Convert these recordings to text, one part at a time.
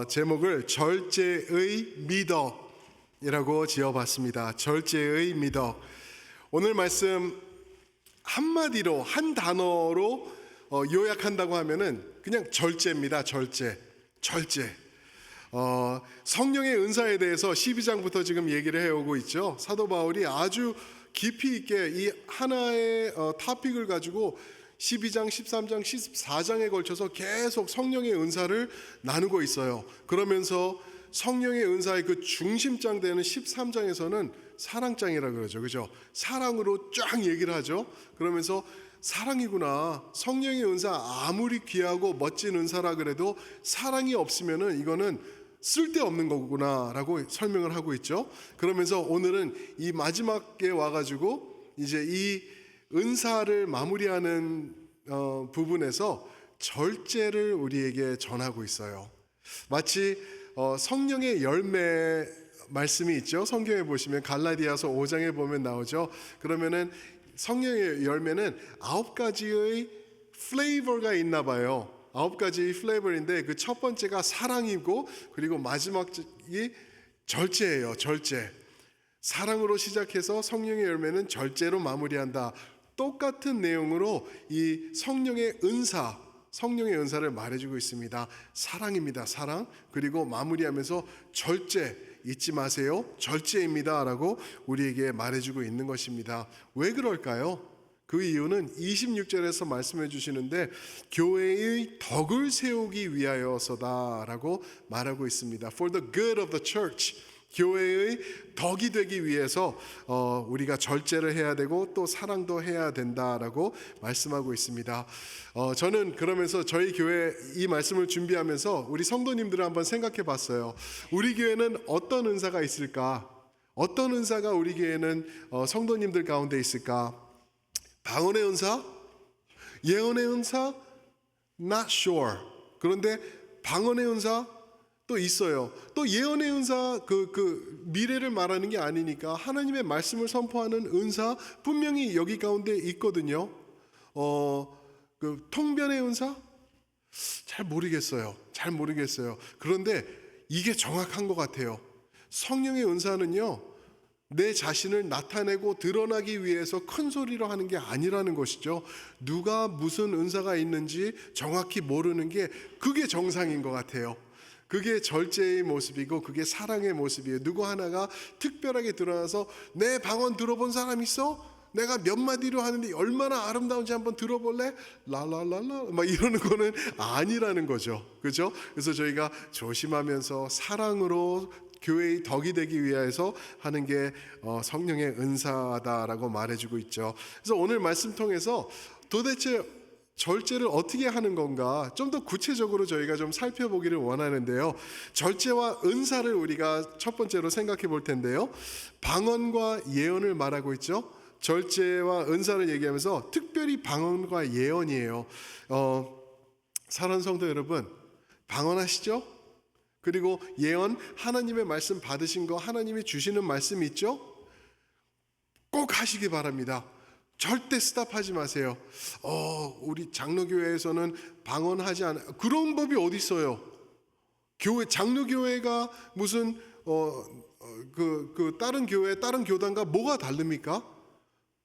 제목을 절제의 미덕이라고 지어봤습니다. 절제의 미덕. 오늘 말씀 한마디로, 한 단어로 요약한다고 하면은 그냥 절제입니다. 절제. 성령의 은사에 대해서 12장부터 지금 얘기를 해오고 있죠. 사도 바울이 아주 깊이 있게 이 하나의 토픽을 가지고 12장, 13장, 14장에 걸쳐서 계속 성령의 은사를 나누고 있어요. 그러면서 성령의 은사의 그 중심장 되는 13장에서는 사랑장이라고 그러죠. 그죠? 사랑으로 쫙 얘기를 하죠. 그러면서 사랑이구나. 성령의 은사 아무리 귀하고 멋진 은사라 그래도 사랑이 없으면은 이거는 쓸데없는 거구나라고 설명을 하고 있죠. 그러면서 오늘은 이 마지막에 와가지고 이제 이 은사를 마무리하는 부분에서 절제를 우리에게 전하고 있어요. 마치 성령의 열매 말씀이 있죠. 성경에 보시면 갈라디아서 5장에 보면 나오죠. 그러면은 성령의 열매는 9가지의 플레이버가 있나 봐요. 9가지 플레이버인데 그 첫 번째가 사랑이고, 그리고 마지막이 절제예요. 절제. 사랑으로 시작해서 성령의 열매는 절제로 마무리한다. 똑같은 내용으로 이 성령의 은사를 말해주고 있습니다. 사랑입니다. 사랑. 그리고 마무리하면서 절제 잊지 마세요. 절제입니다 라고 우리에게 말해주고 있는 것입니다. 왜 그럴까요? 그 이유는 26절에서 말씀해 주시는데 교회의 덕을 세우기 위하여서다 라고 말하고 있습니다. For the good of the church. 교회의 덕이 되기 위해서 우리가 절제를 해야 되고 또 사랑도 해야 된다라고 말씀하고 있습니다. 저는 그러면서 저희 교회 이 말씀을 준비하면서 우리 성도님들을 한번 생각해 봤어요. 우리 교회는 어떤 은사가 있을까? 어떤 은사가 우리 교회는 성도님들 가운데 있을까? 방언의 은사? 예언의 은사? Not sure. 그런데 방언의 은사? 또 있어요. 또 예언의 은사, 그 미래를 말하는 게 아니니까 하나님의 말씀을 선포하는 은사 분명히 여기 가운데 있거든요. 그 통변의 은사? 잘 모르겠어요. 그런데 이게 정확한 것 같아요. 성령의 은사는요, 내 자신을 나타내고 드러나기 위해서 큰 소리로 하는 게 아니라는 것이죠. 누가 무슨 은사가 있는지 정확히 모르는 게 그게 정상인 것 같아요. 그게 절제의 모습이고 그게 사랑의 모습이에요. 누구 하나가 특별하게 드러나서 내 방언 들어본 사람 있어? 내가 몇 마디로 하는데 얼마나 아름다운지 한번 들어볼래? 라라라라 막 이러는 거는 아니라는 거죠. 그죠? 그래서 저희가 조심하면서 사랑으로 교회의 덕이 되기 위해서 하는 게 성령의 은사다라고 말해주고 있죠. 그래서 오늘 말씀 통해서 도대체 절제를 어떻게 하는 건가 좀 더 구체적으로 저희가 좀 살펴보기를 원하는데요. 절제와 은사를 우리가 첫 번째로 생각해 볼 텐데요. 방언과 예언을 말하고 있죠. 절제와 은사를 얘기하면서 특별히 방언과 예언이에요. 사랑하는 성도 여러분, 방언하시죠? 그리고 예언, 하나님의 말씀 받으신 거 하나님이 주시는 말씀 있죠? 꼭 하시기 바랍니다. 절대 스탑하지 마세요. 우리 장로교회에서는 방언하지 않아. 그런 법이 어디 있어요? 교회 장로교회가 무슨 다른 교회 다른 교단과 뭐가 다릅니까?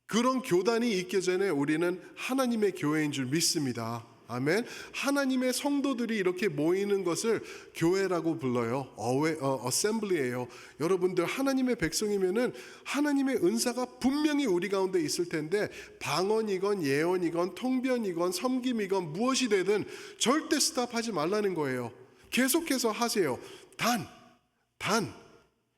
그런 교단이 있기 전에 우리는 하나님의 교회인 줄 믿습니다. 아멘. 하나님의 성도들이 이렇게 모이는 것을 교회라고 불러요. 어셈블리예요. 여러분들 하나님의 백성이면은 하나님의 은사가 분명히 우리 가운데 있을 텐데 방언이건 예언이건 통변이건 섬김이건 무엇이 되든 절대 스탑하지 말라는 거예요. 계속해서 하세요. 단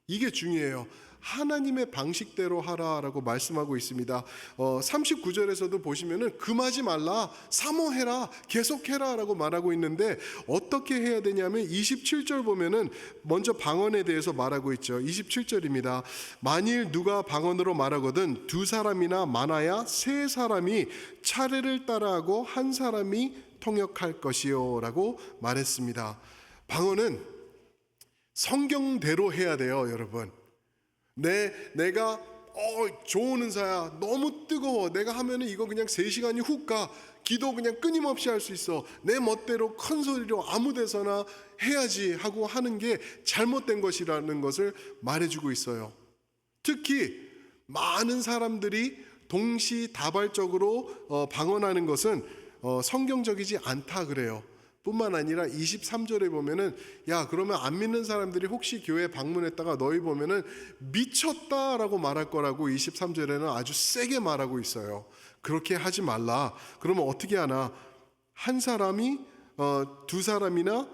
이게 중요해요. 하나님의 방식대로 하라라고 말씀하고 있습니다. 39절에서도 보시면은 금하지 말라, 사모해라, 계속해라라고 말하고 있는데 어떻게 해야 되냐면 27절 보면은 먼저 방언에 대해서 말하고 있죠. 27절입니다. 만일 누가 방언으로 말하거든 두 사람이나 많아야 세 사람이 차례를 따라하고 한 사람이 통역할 것이요라고 말했습니다. 방언은 성경대로 해야 돼요, 여러분. 내가 좋은 은사야. 너무 뜨거워. 내가 하면은 이거 그냥 3시간이 훅 가. 기도 그냥 끊임없이 할 수 있어. 내 멋대로 큰 소리로 아무 데서나 해야지 하고 하는 게 잘못된 것이라는 것을 말해주고 있어요. 특히 많은 사람들이 동시다발적으로 방언하는 것은 성경적이지 않다 그래요. 뿐만 아니라 23절에 보면은 야 그러면 안 믿는 사람들이 혹시 교회 방문했다가 너희 보면은 미쳤다라고 말할 거라고 23절에는 아주 세게 말하고 있어요. 그렇게 하지 말라. 그러면 어떻게 하나? 한 사람이 2사람이나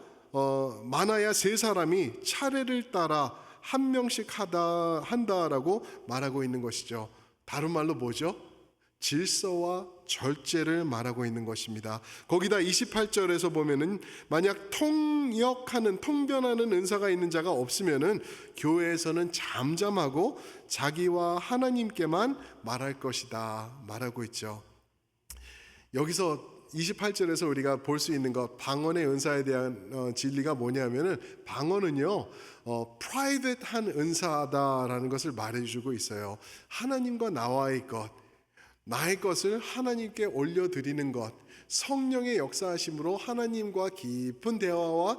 많아야 3사람이 차례를 따라 한 명씩 한다라고 말하고 있는 것이죠. 다른 말로 뭐죠? 질서와 절제를 말하고 있는 것입니다. 거기다 28절에서 보면은 만약 통변하는 은사가 있는 자가 없으면은 교회에서는 잠잠하고 자기와 하나님께만 말할 것이다 말하고 있죠. 여기서 28절에서 우리가 볼 수 있는 것, 방언의 은사에 대한 진리가 뭐냐면은 방언은요 프라이빗한 은사다라는 것을 말해주고 있어요. 하나님과 나와의 것, 나의 것을 하나님께 올려드리는 것, 성령의 역사하심으로 하나님과 깊은 대화와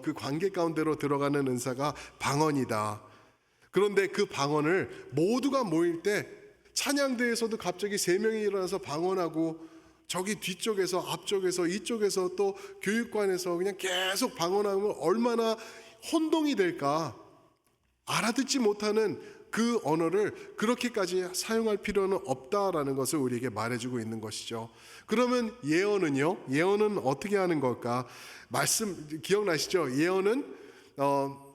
그 관계 가운데로 들어가는 은사가 방언이다. 그런데 그 방언을 모두가 모일 때 찬양대에서도 갑자기 3명이 일어나서 방언하고 저기 뒤쪽에서 앞쪽에서 이쪽에서 또 교육관에서 그냥 계속 방언하면 얼마나 혼동이 될까. 알아듣지 못하는 그 언어를 그렇게까지 사용할 필요는 없다라는 것을 우리에게 말해주고 있는 것이죠. 그러면 예언은요? 예언은 어떻게 하는 걸까? 말씀 기억나시죠? 예언은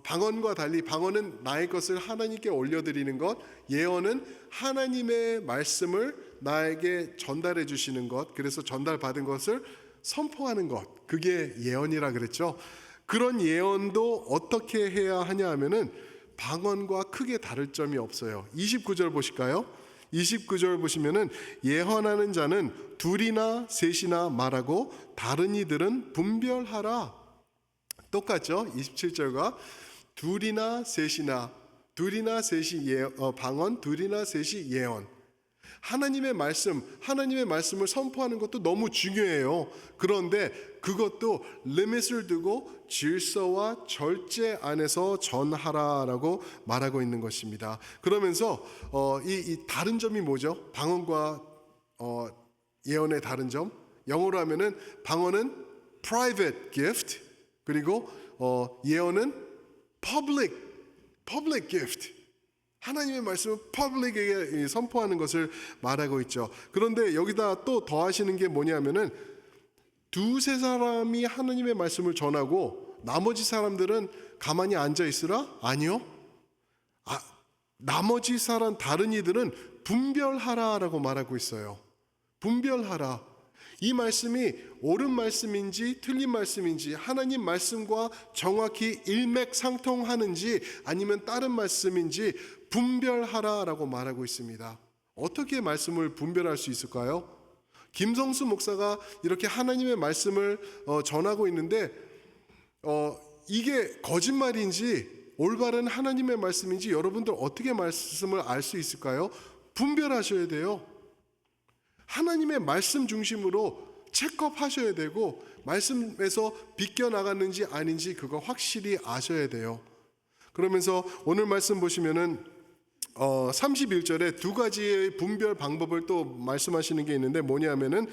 방언과 달리 방언은 나의 것을 하나님께 올려드리는 것, 예언은 하나님의 말씀을 나에게 전달해 주시는 것, 그래서 전달받은 것을 선포하는 것, 그게 예언이라 그랬죠. 그런 예언도 어떻게 해야 하냐 하면은 방언과 크게 다를 점이 없어요. 29절 보실까요? 29절 보시면은 예언하는 자는 2이나 3이나 말하고 다른 이들은 분별하라. 똑같죠? 27절과 2이나 3이 방언, 2이나 3이 예언. 하나님의 말씀을 선포하는 것도 너무 중요해요. 그런데 그것도 리밋을 두고 질서와 절제 안에서 전하라라고 말하고 있는 것입니다. 그러면서 이 다른 점이 뭐죠? 방언과 예언의 다른 점. 영어로 하면은 방언은 private gift, 그리고 예언은 public gift. 하나님의 말씀을 퍼블릭에게 선포하는 것을 말하고 있죠. 그런데 여기다 또 더하시는 게 뭐냐면은 2-3사람이 하나님의 말씀을 전하고 나머지 사람들은 가만히 앉아 있으라? 아니요. 나머지 사람 다른 이들은 분별하라라고 말하고 있어요. 분별하라. 이 말씀이 옳은 말씀인지 틀린 말씀인지, 하나님 말씀과 정확히 일맥상통하는지 아니면 다른 말씀인지 분별하라라고 말하고 있습니다. 어떻게 말씀을 분별할 수 있을까요? 김성수 목사가 이렇게 하나님의 말씀을 전하고 있는데 이게 거짓말인지 올바른 하나님의 말씀인지 여러분들 어떻게 말씀을 알 수 있을까요? 분별하셔야 돼요. 하나님의 말씀 중심으로 체크업하셔야 되고 말씀에서 비껴나갔는지 아닌지 그거 확실히 아셔야 돼요. 그러면서 오늘 말씀 보시면은 31절에 2가지의 분별 방법을 또 말씀하시는 게 있는데 뭐냐면은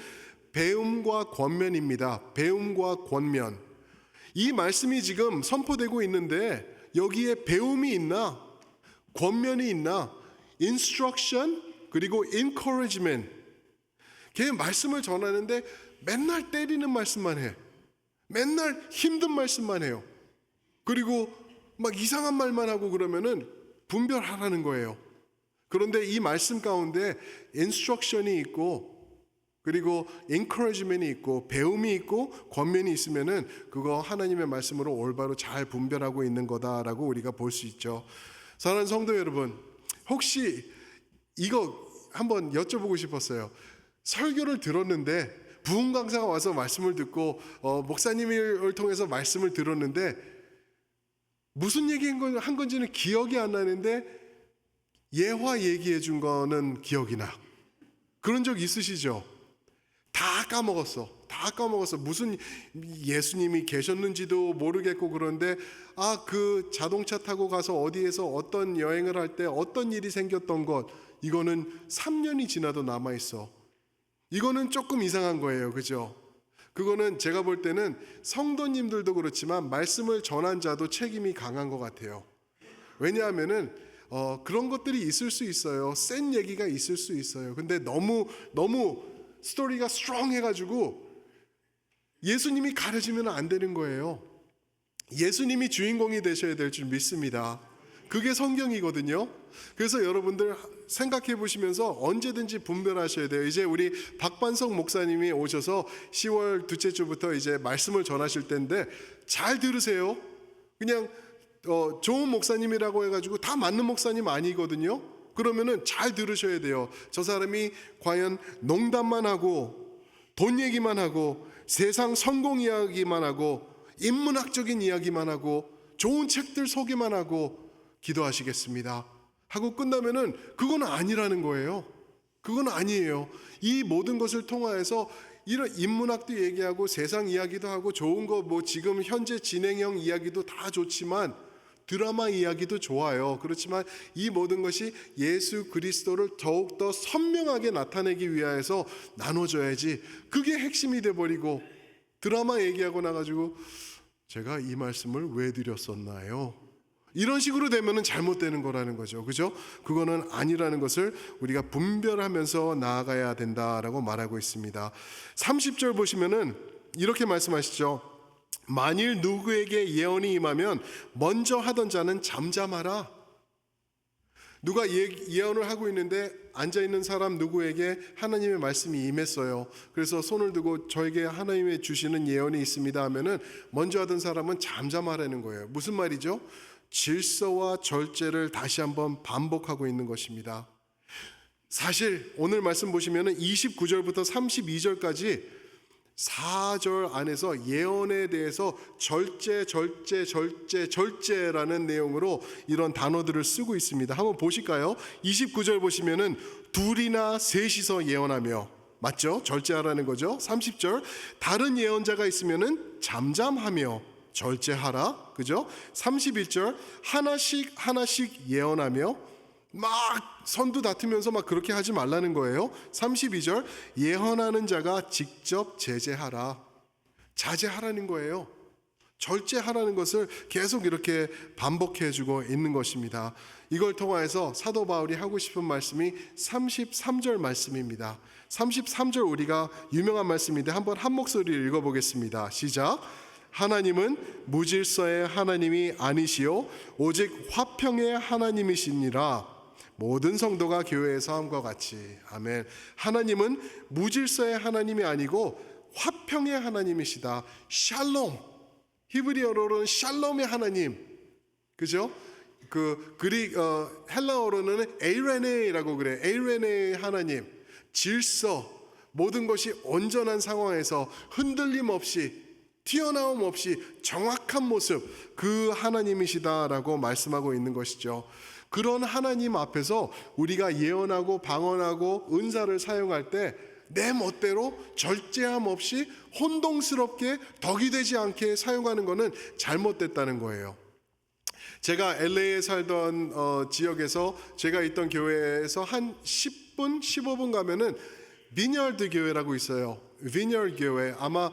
배움과 권면입니다. 배움과 권면. 이 말씀이 지금 선포되고 있는데 여기에 배움이 있나? 권면이 있나? instruction 그리고 encouragement. 걔 말씀을 전하는데 맨날 때리는 말씀만 해. 맨날 힘든 말씀만 해요. 그리고 막 이상한 말만 하고 그러면은 분별하라는 거예요. 그런데 이 말씀 가운데 인스트럭션이 있고 그리고 encouragement이 있고 배움이 있고 권면이 있으면은 그거 하나님의 말씀으로 올바로 잘 분별하고 있는 거다라고 우리가 볼 수 있죠. 사랑하는 성도 여러분, 혹시 이거 한번 여쭤보고 싶었어요. 설교를 들었는데 부흥 강사가 와서 말씀을 듣고 목사님을 통해서 말씀을 들었는데 무슨 얘기 한 건지는 기억이 안 나는데 예화 얘기해 준 거는 기억이 나. 그런 적 있으시죠? 다 까먹었어. 다 까먹었어. 무슨 예수님이 계셨는지도 모르겠고 그런데 그 자동차 타고 가서 어디에서 어떤 여행을 할 때 어떤 일이 생겼던 것 이거는 3년이 지나도 남아 있어. 이거는 조금 이상한 거예요. 그죠? 그거는 제가 볼 때는 성도님들도 그렇지만 말씀을 전한 자도 책임이 강한 것 같아요. 왜냐하면은 그런 것들이 있을 수 있어요. 센 얘기가 있을 수 있어요. 근데 너무 스토리가 스트롱 해가지고 예수님이 가려지면 안 되는 거예요. 예수님이 주인공이 되셔야 될 줄 믿습니다. 그게 성경이거든요. 그래서 여러분들 생각해 보시면서 언제든지 분별하셔야 돼요. 이제 우리 박반석 목사님이 오셔서 10월 둘째 주부터 이제 말씀을 전하실 텐데 잘 들으세요. 그냥 좋은 목사님이라고 해가지고 다 맞는 목사님 아니거든요. 그러면은 잘 들으셔야 돼요. 저 사람이 과연 농담만 하고 돈 얘기만 하고 세상 성공 이야기만 하고 인문학적인 이야기만 하고 좋은 책들 소개만 하고 기도하시겠습니다 하고 끝나면은 그건 아니라는 거예요. 그건 아니에요. 이 모든 것을 통하여서 이런 인문학도 얘기하고 세상 이야기도 하고 좋은 거 뭐 지금 현재 진행형 이야기도 다 좋지만 드라마 이야기도 좋아요. 그렇지만 이 모든 것이 예수 그리스도를 더욱더 선명하게 나타내기 위하여서 나눠져야지. 그게 핵심이 돼버리고 드라마 얘기하고 나가지고 제가 이 말씀을 왜 드렸었나요? 이런 식으로 되면은 잘못되는 거라는 거죠. 그죠? 그거는 아니라는 것을 우리가 분별하면서 나아가야 된다라고 말하고 있습니다. 30절 보시면은 이렇게 말씀하시죠. 만일 누구에게 예언이 임하면 먼저 하던 자는 잠잠하라. 누가 예언을 하고 있는데 앉아있는 사람 누구에게 하나님의 말씀이 임했어요. 그래서 손을 들고 저에게 하나님의 주시는 예언이 있습니다 하면은 먼저 하던 사람은 잠잠하라는 거예요. 무슨 말이죠? 질서와 절제를 다시 한번 반복하고 있는 것입니다. 사실 오늘 말씀 보시면은 29절부터 32절까지 4절 안에서 예언에 대해서 절제라는 내용으로 이런 단어들을 쓰고 있습니다. 한번 보실까요? 29절 보시면은 둘이나 셋이서 예언하며, 맞죠? 절제하라는 거죠. 30절 다른 예언자가 있으면은 잠잠하며 절제하라. 그죠? 31절 하나씩 예언하며 막 선두 다투면서 막 그렇게 하지 말라는 거예요. 32절 예언하는 자가 직접 자제하라는 거예요. 절제하라는 것을 계속 이렇게 반복해 주고 있는 것입니다. 이걸 통해서 사도 바울이 하고 싶은 말씀이 33절 말씀입니다. 33절 우리가 유명한 말씀인데 한번 한 목소리를 읽어보겠습니다. 시작. 하나님은 무질서의 하나님이 아니시오 오직 화평의 하나님이시니라. 모든 성도가 교회에서 함과 같이. 아멘. 하나님은 무질서의 하나님이 아니고 화평의 하나님이시다. 샬롬. 히브리어로는 샬롬의 하나님. 그죠? 헬라어로는 에이레네라고 그래. 에이레네의 하나님. 질서. 모든 것이 온전한 상황에서 흔들림 없이 튀어나옴 없이 정확한 모습, 그 하나님이시다라고 말씀하고 있는 것이죠. 그런 하나님 앞에서 우리가 예언하고 방언하고 은사를 사용할 때 내 멋대로 절제함 없이 혼동스럽게 덕이 되지 않게 사용하는 것은 잘못됐다는 거예요. 제가 LA에 살던 지역에서 제가 있던 교회에서 한 10분, 15분 가면은 비니얼드 교회라고 있어요. 비니얼드 교회. 아마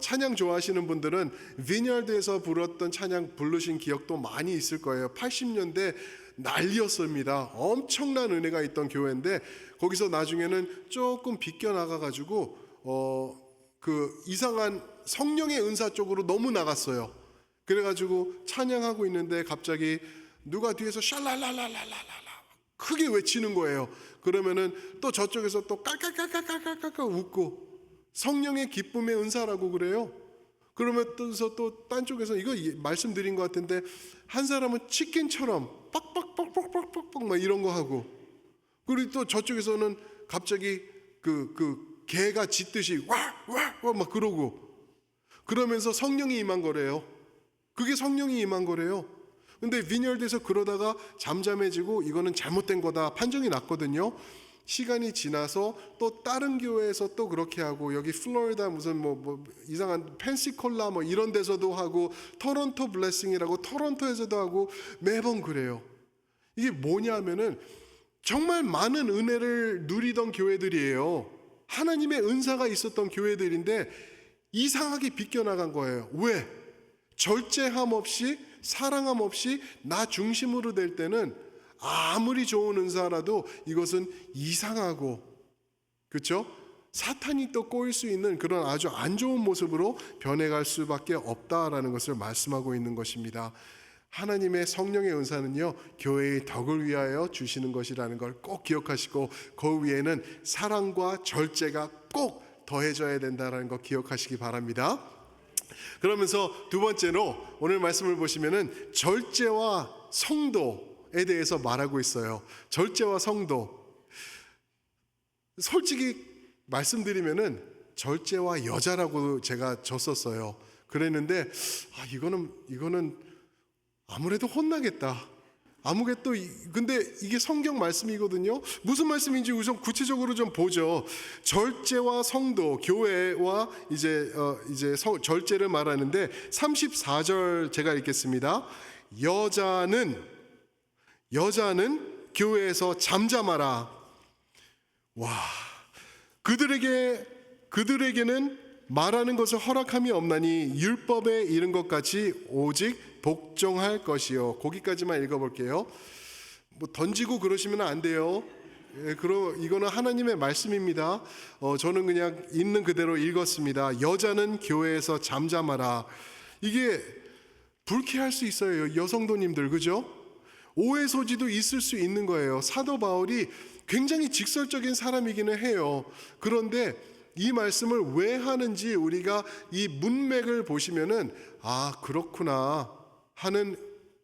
찬양 좋아하시는 분들은 비니얼드에서 불렀던 찬양 부르신 기억도 많이 있을 거예요. 80년대 난리였습니다. 엄청난 은혜가 있던 교회인데 거기서 나중에는 조금 비껴나가 가지고 그 이상한 성령의 은사 쪽으로 너무 나갔어요. 그래가지고 찬양하고 있는데 갑자기 누가 뒤에서 샬랄랄랄랄랄라 크게 외치는 거예요. 그러면은 또 저쪽에서 또 깔깔깔깔깔깔깔 웃고 성령의 기쁨의 은사라고 그래요. 그러면서 또 딴 쪽에서 이거 말씀드린 것 같은데 한 사람은 치킨처럼 빡빡빡빡빡빡 막 이런 거 하고, 그리고 또 저쪽에서는 갑자기 그 개가 짖듯이 와와와 막 그러고, 그러면서 성령이 임한 거래요. 그게 성령이 임한 거래요. 근데 비니어드에서 그러다가 잠잠해지고 이거는 잘못된 거다 판정이 났거든요. 시간이 지나서 또 다른 교회에서 또 그렇게 하고, 여기 플로리다 무슨 뭐 이상한 펜시콜라 뭐 이런 데서도 하고, 토론토 블레싱이라고 토론토에서도 하고, 매번 그래요. 이게 뭐냐면은 정말 많은 은혜를 누리던 교회들이에요. 하나님의 은사가 있었던 교회들인데 이상하게 비껴나간 거예요. 왜? 절제함 없이, 사랑함 없이 나 중심으로 될 때는 아무리 좋은 은사라도 이것은 이상하고, 그렇죠? 사탄이 또 꼬일 수 있는 그런 아주 안 좋은 모습으로 변해갈 수밖에 없다라는 것을 말씀하고 있는 것입니다. 하나님의 성령의 은사는요, 교회의 덕을 위하여 주시는 것이라는 걸 꼭 기억하시고, 그 위에는 사랑과 절제가 꼭 더해져야 된다는 거 기억하시기 바랍니다. 그러면서 두 번째로 오늘 말씀을 보시면은 절제와 성도에 대해서 말하고 있어요. 절제와 성도. 솔직히 말씀드리면은 절제와 여자라고 제가 줬었어요. 그랬는데 이거는 아무래도 혼나겠다. 근데 이게 성경 말씀이거든요. 무슨 말씀인지 우선 구체적으로 좀 보죠. 절제와 성도, 교회와 이제 절제를 말하는데 34절 제가 읽겠습니다. 여자는 교회에서 잠잠하라. 와, 그들에게는 말하는 것을 허락함이 없나니 율법에 이른 것 같이 오직 복종할 것이요. 거기까지만 읽어볼게요. 뭐 던지고 그러시면 안 돼요. 이거는 하나님의 말씀입니다. 저는 그냥 있는 그대로 읽었습니다. 여자는 교회에서 잠잠하라. 이게 불쾌할 수 있어요, 여성도님들, 그죠? 오해 소지도 있을 수 있는 거예요. 사도 바울이 굉장히 직설적인 사람이기는 해요. 그런데 이 말씀을 왜 하는지 우리가 이 문맥을 보시면은 그렇구나 하는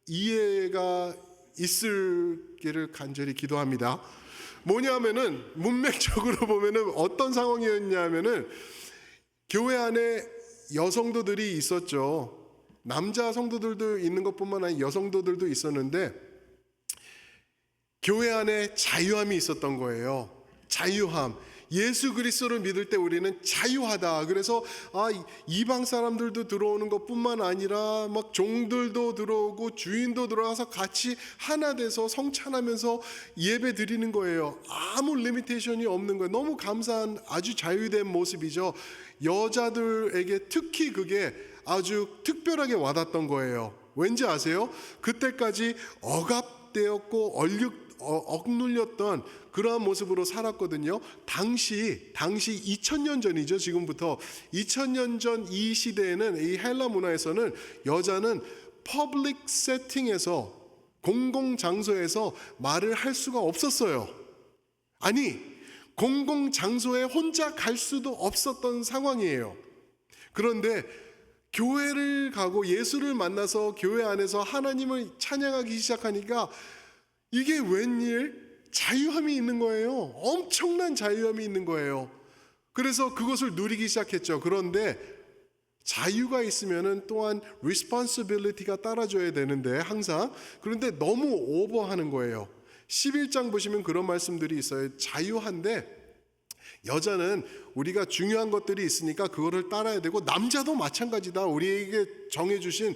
이해가 있을기를 간절히 기도합니다. 뭐냐면은 문맥적으로 보면은 어떤 상황이었냐면은 교회 안에 여성도들이 있었죠. 남자 성도들도 있는 것뿐만 아니라 여성도들도 있었는데 교회 안에 자유함이 있었던 거예요. 자유함. 예수 그리스도를 믿을 때 우리는 자유하다. 그래서 이방 사람들도 들어오는 것뿐만 아니라 막 종들도 들어오고 주인도 들어와서 같이 하나 돼서 성찬하면서 예배 드리는 거예요. 아무 리미테이션이 없는 거예요. 너무 감사한 아주 자유된 모습이죠. 여자들에게 특히 그게 아주 특별하게 와닿던 거예요. 왠지 아세요? 그때까지 억압되었고 억눌렸던 그러한 모습으로 살았거든요. 당시 2000년 전이죠. 지금부터 2000년 전 이 시대에는, 이 헬라 문화에서는 여자는 퍼블릭 세팅에서, 공공 장소에서 말을 할 수가 없었어요. 아니, 공공 장소에 혼자 갈 수도 없었던 상황이에요. 그런데 교회를 가고 예수를 만나서 교회 안에서 하나님을 찬양하기 시작하니까 이게 웬일? 자유함이 있는 거예요. 엄청난 자유함이 있는 거예요. 그래서 그것을 누리기 시작했죠. 그런데 자유가 있으면은 또한 responsibility가 따라줘야 되는데 항상, 그런데 너무 오버하는 거예요. 11장 보시면 그런 말씀들이 있어요. 자유한데 여자는 우리가 중요한 것들이 있으니까 그거를 따라야 되고, 남자도 마찬가지다. 우리에게 정해주신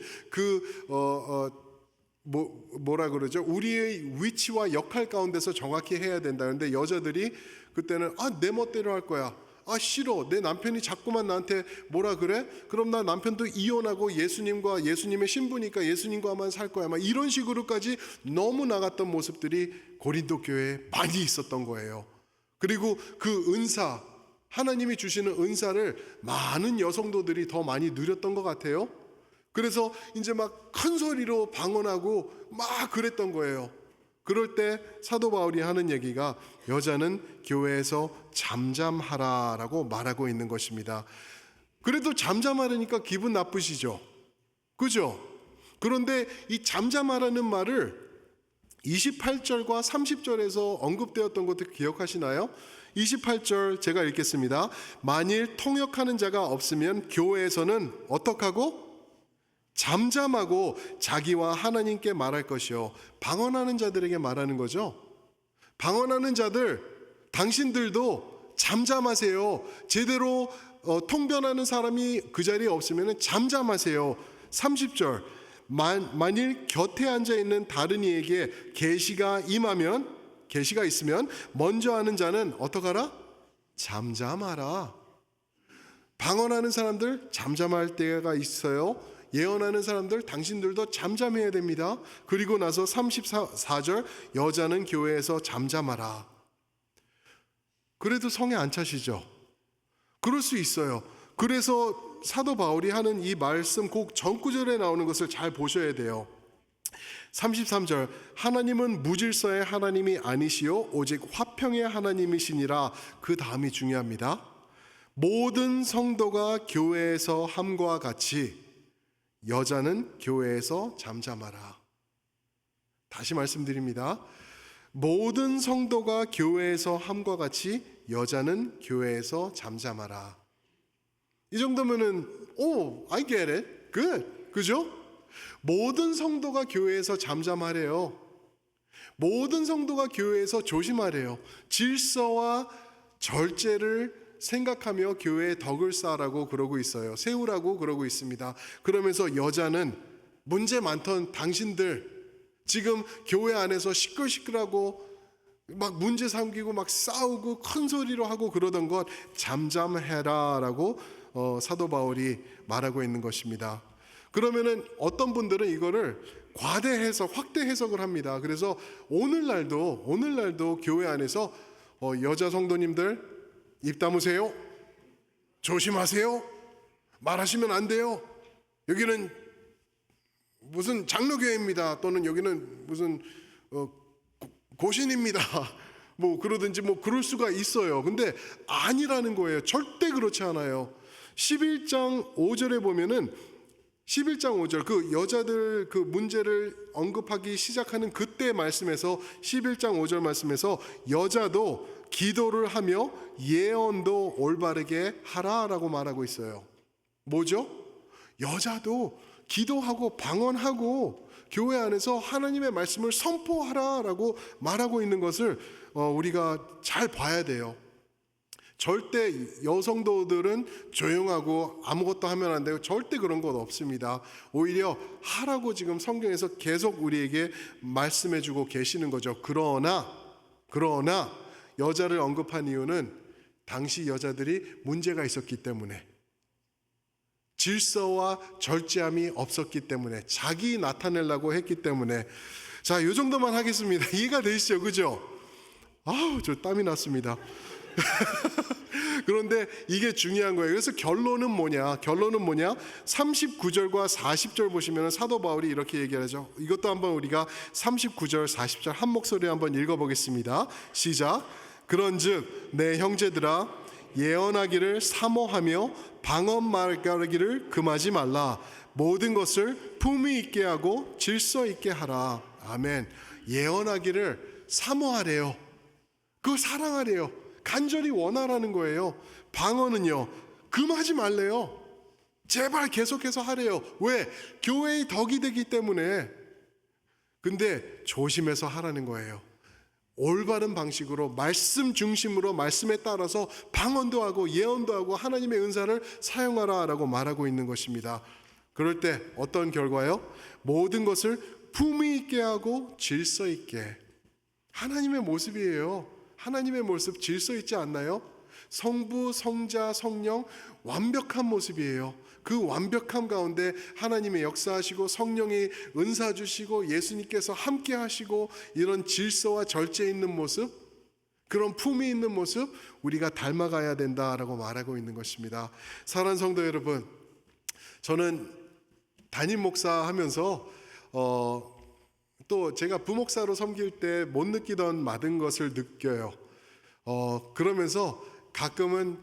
뭐라 그러죠? 우리의 위치와 역할 가운데서 정확히 해야 된다. 그런데 여자들이 그때는 내 멋대로 할 거야. 싫어. 내 남편이 자꾸만 나한테 뭐라 그래? 그럼 나 남편도 이혼하고 예수님의 신부니까 예수님과만 살 거야. 막 이런 식으로까지 너무 나갔던 모습들이 고린도 교회에 많이 있었던 거예요. 그리고 그 은사, 하나님이 주시는 은사를 많은 여성도들이 더 많이 누렸던 것 같아요. 그래서 이제 막 큰 소리로 방언하고 막 그랬던 거예요. 그럴 때 사도 바울이 하는 얘기가 여자는 교회에서 잠잠하라라고 말하고 있는 것입니다. 그래도 잠잠하라니까 기분 나쁘시죠? 그죠? 그런데 이 잠잠하라는 말을 28절과 30절에서 언급되었던 것도 기억하시나요? 28절 제가 읽겠습니다. 만일 통역하는 자가 없으면 교회에서는 어떡하고? 잠잠하고 자기와 하나님께 말할 것이요. 방언하는 자들에게 말하는 거죠. 방언하는 자들, 당신들도 잠잠하세요. 제대로 통변하는 사람이 그 자리에 없으면 잠잠하세요. 30절, 만일 곁에 앉아있는 다른 이에게 계시가 있으면 먼저 하는 자는 어떡하라? 잠잠하라. 방언하는 사람들 잠잠할 때가 있어요. 예언하는 사람들 당신들도 잠잠해야 됩니다. 그리고 나서 34절, 여자는 교회에서 잠잠하라. 그래도 성에 안 차시죠? 그럴 수 있어요. 그래서 사도 바울이 하는 이 말씀 꼭 전구절에 나오는 것을 잘 보셔야 돼요. 33절, 하나님은 무질서의 하나님이 아니시요 오직 화평의 하나님이시니라. 그 다음이 중요합니다. 모든 성도가 교회에서 함과 같이 여자는 교회에서 잠잠하라. 다시 말씀드립니다. 모든 성도가 교회에서 함과 같이 여자는 교회에서 잠잠하라. 이 정도면은 I get it. Good. 그죠? 모든 성도가 교회에서 잠잠하래요. 모든 성도가 교회에서 조심하래요. 질서와 절제를 생각하며 교회에 덕을 쌓으라고 그러고 있어요. 세우라고 그러고 있습니다. 그러면서 여자는 문제 많던 당신들, 지금 교회 안에서 시끌시끌하고 막 문제 삼기고 막 싸우고 큰 소리로 하고 그러던 것 잠잠해라라고 사도 바울이 말하고 있는 것입니다. 그러면은 어떤 분들은 이거를 과대해서 확대 해석을 합니다. 그래서 오늘날도 교회 안에서 여자 성도님들 입 다무세요. 조심하세요. 말하시면 안 돼요. 여기는 무슨 장로교회입니다. 또는 여기는 무슨 고신입니다. 뭐 그러든지 뭐 그럴 수가 있어요. 근데 아니라는 거예요. 절대 그렇지 않아요. 11장 5절에 보면은 11장 5절 그 여자들 그 문제를 언급하기 시작하는 그때 말씀에서 11장 5절 말씀에서 여자도 기도를 하며 예언도 올바르게 하라라고 말하고 있어요. 뭐죠? 여자도 기도하고 방언하고 교회 안에서 하나님의 말씀을 선포하라라고 말하고 있는 것을 우리가 잘 봐야 돼요. 절대 여성도들은 조용하고 아무것도 하면 안 되고 절대 그런 것 없습니다. 오히려 하라고 지금 성경에서 계속 우리에게 말씀해 주고 계시는 거죠. 그러나 여자를 언급한 이유는 당시 여자들이 문제가 있었기 때문에, 질서와 절제함이 없었기 때문에, 자기 나타내려고 했기 때문에. 자, 이 정도만 하겠습니다. 이해가 되시죠? 그죠? 저 땀이 났습니다. 그런데 이게 중요한 거예요. 그래서 결론은 뭐냐? 39절과 40절 보시면 사도 바울이 이렇게 얘기하죠. 이것도 한번 우리가 39절, 40절 한 목소리에 한번 읽어보겠습니다. 시작. 그런즉 내 형제들아, 예언하기를 사모하며 방언 말하기를 금하지 말라. 모든 것을 품위 있게 하고 질서 있게 하라. 아멘. 예언하기를 사모하래요. 그걸 사랑하래요. 간절히 원하라는 거예요. 방언은요, 금하지 말래요. 제발 계속해서 하래요. 왜? 교회의 덕이 되기 때문에. 근데 조심해서 하라는 거예요. 올바른 방식으로 말씀 중심으로 말씀에 따라서 방언도 하고 예언도 하고 하나님의 은사를 사용하라라고 말하고 있는 것입니다. 그럴 때 어떤 결과요? 모든 것을 품위 있게 하고 질서 있게. 하나님의 모습이에요. 하나님의 모습 질서 있지 않나요? 성부, 성자, 성령 완벽한 모습이에요. 그 완벽함 가운데 하나님의 역사하시고 성령이 은사 주시고 예수님께서 함께 하시고 이런 질서와 절제 있는 모습, 그런 품위 있는 모습 우리가 닮아가야 된다라고 말하고 있는 것입니다. 사랑하는 성도 여러분, 저는 담임 목사 하면서 또 제가 부목사로 섬길 때 못 느끼던 많은 것을 느껴요. 그러면서 가끔은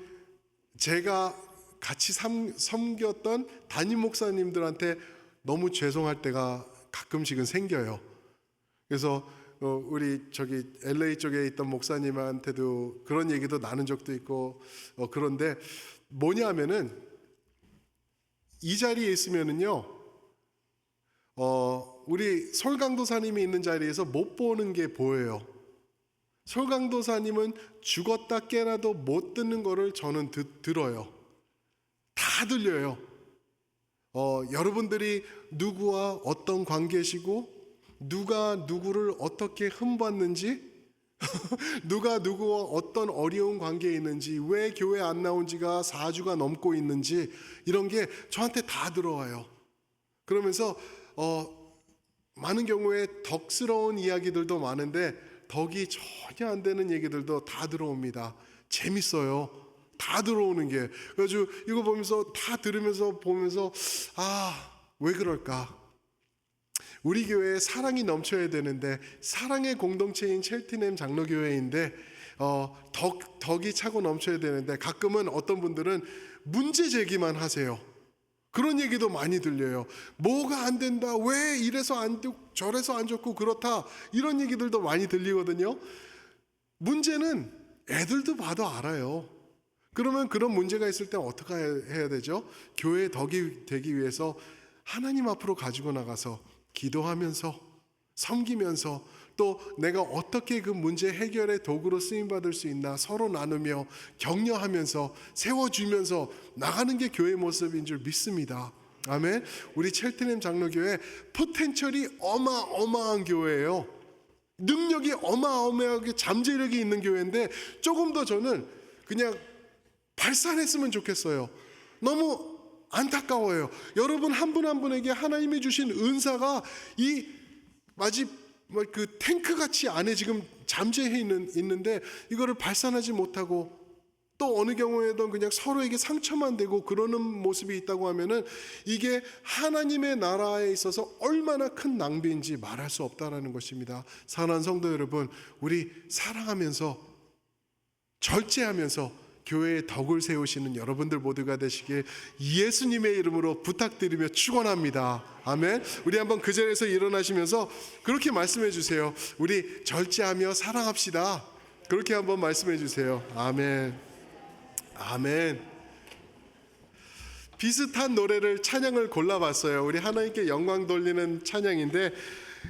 제가 같이 섬겼던 담임 목사님들한테 너무 죄송할 때가 가끔씩은 생겨요. 그래서 우리 저기 LA 쪽에 있던 목사님한테도 그런 얘기도 나눈 적도 있고 그런데 뭐냐면은 이 자리에 있으면은요 우리 솔강도사님이 있는 자리에서 못 보는 게 보여요. 솔강도사님은 죽었다 깨나도 못 듣는 거를 저는 들어요. 다 들려요. 여러분들이 누구와 어떤 관계시고 누가 누구를 어떻게 흠봤는지 누가 누구와 어떤 어려운 관계에 있는지 왜 교회 안 나온 지가 4주가 넘고 있는지 이런 게 저한테 다 들어와요. 그러면서 많은 경우에 덕스러운 이야기들도 많은데 덕이 전혀 안 되는 얘기들도 다 들어옵니다. 재밌어요. 다 들어오는 게. 그래서 이거 보면서 다 들으면서 보면서 왜 그럴까? 우리 교회에 사랑이 넘쳐야 되는데 사랑의 공동체인 첼티넴 장로교회인데 덕이 차고 넘쳐야 되는데 가끔은 어떤 분들은 문제 제기만 하세요. 그런 얘기도 많이 들려요. 뭐가 안 된다, 왜 이래서 안 좋고 저래서 안 좋고 그렇다, 이런 얘기들도 많이 들리거든요. 문제는 애들도 봐도 알아요. 그러면 그런 문제가 있을 때 어떻게 해야 되죠? 교회의 덕이 되기 위해서 하나님 앞으로 가지고 나가서 기도하면서 섬기면서 또 내가 어떻게 그 문제 해결의 도구로 쓰임받을 수 있나 서로 나누며 격려하면서 세워주면서 나가는 게 교회의 모습인 줄 믿습니다. 아멘. 우리 첼티넴 장로교회 포텐셜이 어마어마한 교회예요. 능력이 어마어마하게 잠재력이 있는 교회인데 조금 더 저는 그냥 발산했으면 좋겠어요. 너무 안타까워요. 여러분 한 분 한 분에게 하나님이 주신 은사가 이 마치 그 탱크 같이 안에 지금 잠재해 있는데 이거를 발산하지 못하고 또 어느 경우에도 그냥 서로에게 상처만 되고 그러는 모습이 있다고 하면은 이게 하나님의 나라에 있어서 얼마나 큰 낭비인지 말할 수 없다라는 것입니다. 사랑하는 성도 여러분, 우리 사랑하면서 절제하면서 교회의 덕을 세우시는 여러분들 모두가 되시길 예수님의 이름으로 부탁드리며 축원합니다. 아멘. 우리 한번 그 자리에서 일어나시면서 그렇게 말씀해 주세요. 우리 절제하며 사랑합시다. 그렇게 한번 말씀해 주세요. 아멘. 아멘. 비슷한 노래를 찬양을 골라봤어요. 우리 하나님께 영광 돌리는 찬양인데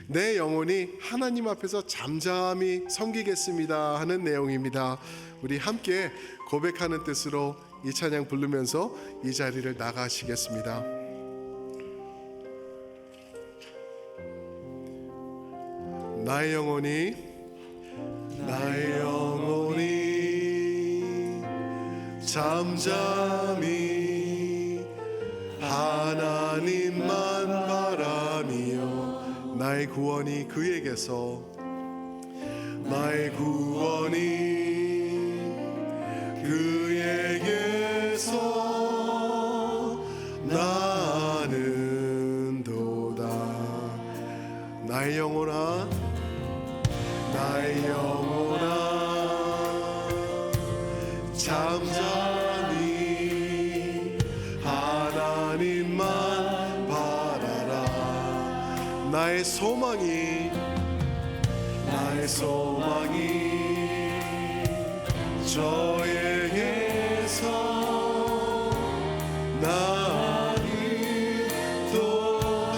내 영혼이 하나님 앞에서 잠잠히 섬기겠습니다 하는 내용입니다. 우리 함께 고백하는 뜻으로 이 찬양 부르면서 이 자리를 나가시겠습니다. 나의 영혼이 잠잠히 하나님만 바라며 나의 구원이 그에게서 나의 구원이 그에게서 나는 도다. 나의 영혼아 잠잠히 하나님만 바라라. 나의 소망이 저에게서 나는 도다.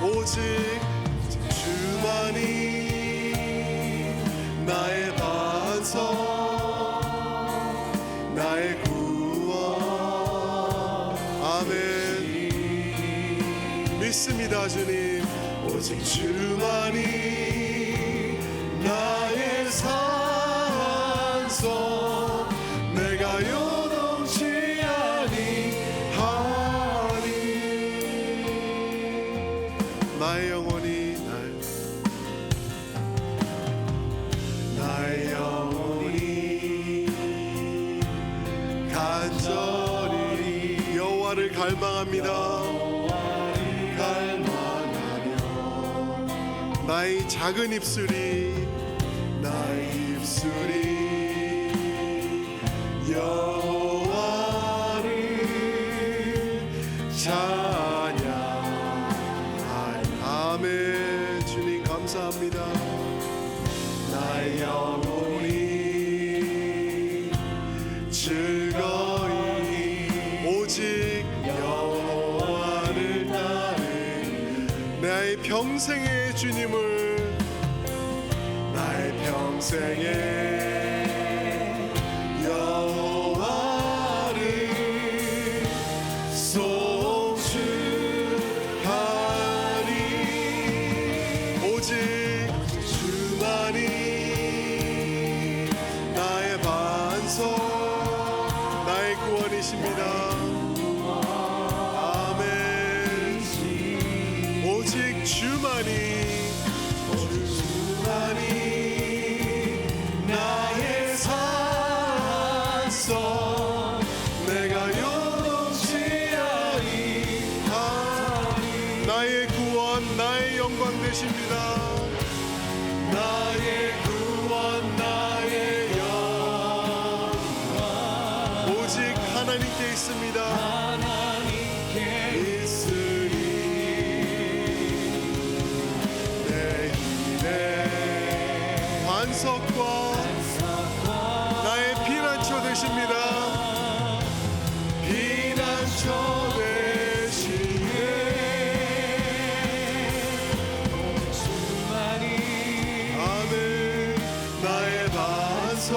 오직 주만이 나의 반석 나의 구원. 아멘. 믿습니다 주님. 오직 주만이 나의 산소 내가 요동치 아니하리. 나의 영혼이 간절히 여호와를 갈망합니다. 나의 작은 입술이 여호와를 찬양하리. 아멘. 주님 감사합니다. 나의 영혼이 즐거이 오직 여호와를 따르 나의 평생의 주님을, 나의 평생의 여호와를 송축하리. 오직 주만이 나의 반석, 나의 구원이십니다. 아멘. 오직 주만이 나의 산성, 내가 요동치 아니하리. 나의 구원, 나의 영광 되십니다. 나의 구원, 나의 영광 오직 하나님께 있습니다. 하나님께 있으리. 내 힘의 반석과 나의 피난처 되십니다. 피난처 되시네. 아멘. 나의 반석,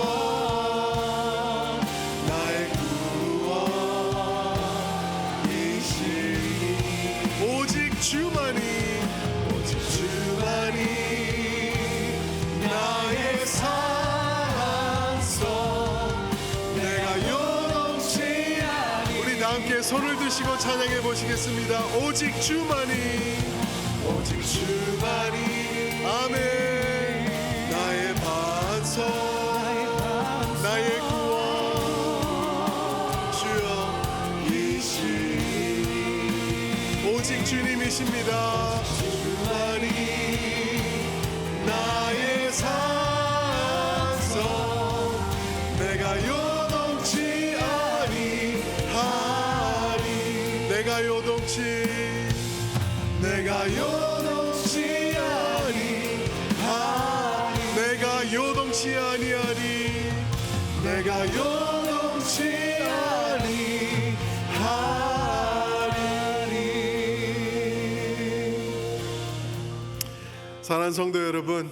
나의 구원이시니. 오직 주만이, 오직 주만이 나의 산성, 내가 요동치 아니. 우리 다 함께 손을 드시고 찬양해 보시겠습니다. 오직 주만이, 오직 주만이. 아멘. 나의 반석, 나의 구원, 주여 이시니. 오직 주님이십니다. 주만이 나의 산성, 내가 요동치 아니하리. 내가 요동치, 내가 요동치 아니하리. 내가 요동치 아니하리. 내가 요동치 아니하리. 사랑하는 성도 여러분,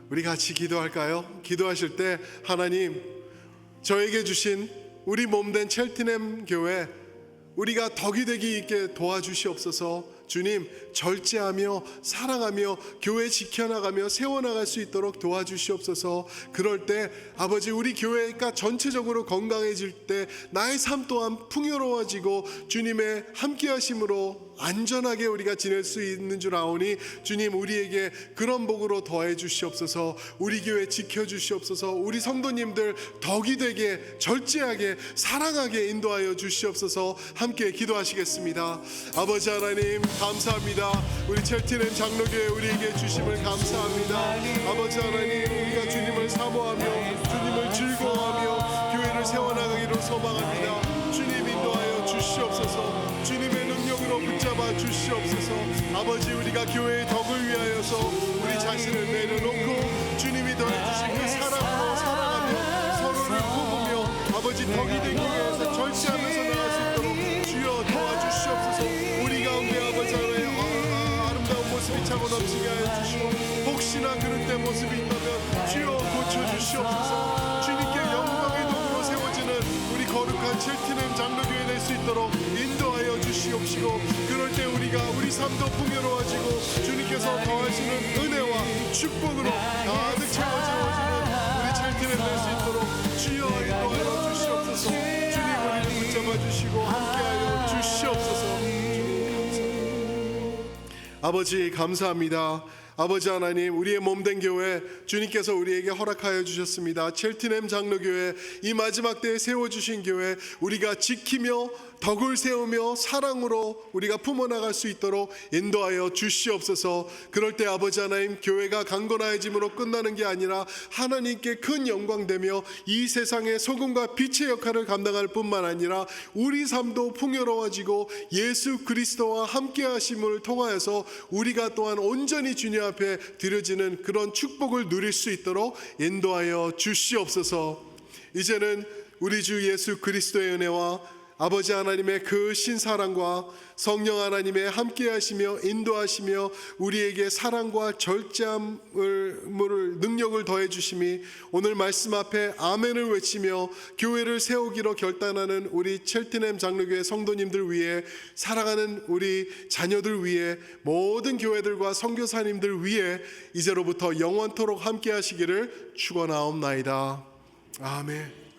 우리 같이 기도할까요? 기도하실 때 하나님, 저에게 주신 우리 몸된 첼티넴 교회, 우리가 덕이 되기 있게 도와주시옵소서. 주님, 절제하며 사랑하며 교회 지켜나가며 세워나갈 수 있도록 도와주시옵소서. 그럴 때 아버지, 우리 교회가 전체적으로 건강해질 때 나의 삶 또한 풍요로워지고 주님의 함께하심으로 안전하게 우리가 지낼 수 있는 줄 아오니 주님, 우리에게 그런 복으로 더해 주시옵소서. 우리 교회 지켜주시옵소서. 우리 성도님들 덕이 되게 절제하게 사랑하게 인도하여 주시옵소서. 함께 기도하시겠습니다. 아버지 하나님, 감사합니다. 우리 첼티넴 장로교회 우리에게 주심을 감사합니다. 아버지 하나님, 우리가 주님을 사모하며 주님을 즐거워하며 교회를 세워나가기로 소망합니다. 주님 인도하여 주시옵소서. 주님의 능력으로 붙잡아 주시옵소서. 아버지, 우리가 교회의 덕을 위하여서 우리 자신을 내려놓고 주님이 더해주신 그 사랑으로 살아가며 서로를 품으며 아버지 덕이 되기 위해서 절제하면서 나갈 수 있도록 주여 도와주시옵소서. 우리 가운데 아버지 하나님 아름다운 모습이 차고 넘치게 하여 주시고, 혹시나 그런 때 모습이 있다면 주여 고쳐주시옵소서. 주님께 영광의 도구로 세워지는 우리 거룩한 첼티넴 장로교회 될 수 있도록 인도하여 주시옵시고, 그럴 때 우리가 우리 삶도 풍요로워지고 주님께서 더하시는 은혜와 축복으로 가득 채워지는 우리 첼티넴 될 수 있도록 주여 인도하여 주시옵소서. 주님, 우리를 붙잡아 주시고 함께하여 주시옵소서. 아버지 감사합니다. 아버지 하나님, 우리의 몸된 교회 주님께서 우리에게 허락하여 주셨습니다. 첼티넴 장로교회, 이 마지막 때에 세워주신 교회, 우리가 지키며 덕을 세우며 사랑으로 우리가 품어나갈 수 있도록 인도하여 주시옵소서. 그럴 때 아버지 하나님, 교회가 강건해짐으로 끝나는 게 아니라 하나님께 큰 영광되며 이 세상의 소금과 빛의 역할을 감당할 뿐만 아니라 우리 삶도 풍요로워지고 예수 그리스도와 함께 하심을 통하여서 우리가 또한 온전히 주님 앞에 드려지는 그런 축복을 누릴 수 있도록 인도하여 주시옵소서. 이제는 우리 주 예수 그리스도의 은혜와 아버지 하나님의 그 신사랑과 성령 하나님의 함께하시며 인도하시며 우리에게 사랑과 절제함을 능력을 더해 주심이 오늘 말씀 앞에 아멘을 외치며 교회를 세우기로 결단하는 우리 첼티넴 장로교회 성도님들 위해, 사랑하는 우리 자녀들 위해, 모든 교회들과 선교사님들 위해 이제로부터 영원토록 함께하시기를 축원하옵나이다. 아멘.